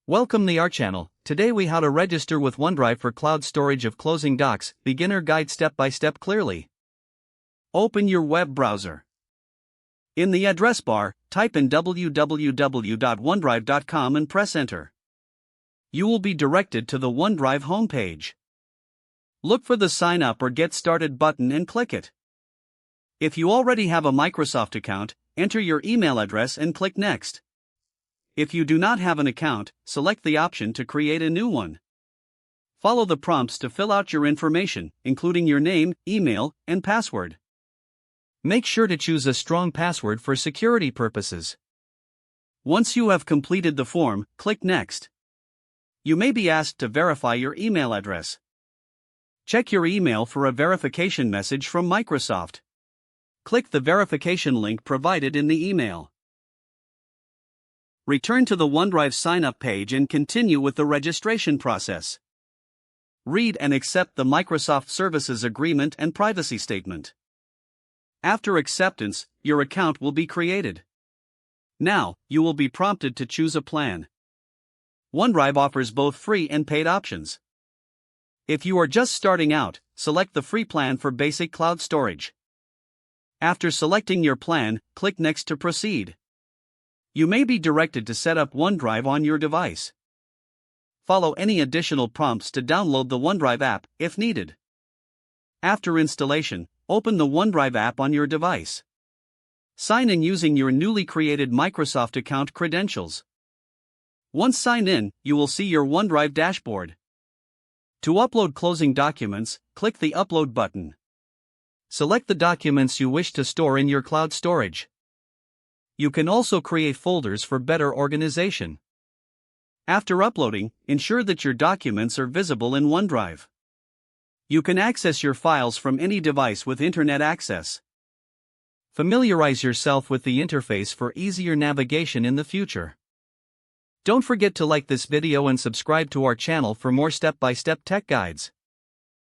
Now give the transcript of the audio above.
Welcome to our channel. Today we how to register with OneDrive for cloud storage of closing docs, beginner guide step by step clearly. Open your web browser. In the address bar, type in www.onedrive.com and press enter. You will be directed to the OneDrive homepage. Look for the sign up or get started button and click it. If you already have a Microsoft account, enter your email address and click next. If you do not have an account, select the option to create a new one. Follow the prompts to fill out your information, including your name, email, and password. Make sure to choose a strong password for security purposes. Once you have completed the form, click Next. You may be asked to verify your email address. Check your email for a verification message from Microsoft. Click the verification link provided in the email. Return to the OneDrive sign-up page and continue with the registration process. Read and accept the Microsoft Services Agreement and Privacy Statement. After acceptance, your account will be created. Now, you will be prompted to choose a plan. OneDrive offers both free and paid options. If you are just starting out, select the free plan for basic cloud storage. After selecting your plan, click Next to proceed. You may be directed to set up OneDrive on your device. Follow any additional prompts to download the OneDrive app, if needed. After installation, open the OneDrive app on your device. Sign in using your newly created Microsoft account credentials. Once signed in, you will see your OneDrive dashboard. To upload closing documents, click the Upload button. Select the documents you wish to store in your cloud storage. You can also create folders for better organization. After uploading, ensure that your documents are visible in OneDrive. You can access your files from any device with internet access. Familiarize yourself with the interface for easier navigation in the future. Don't forget to like this video and subscribe to our channel for more step-by-step tech guides.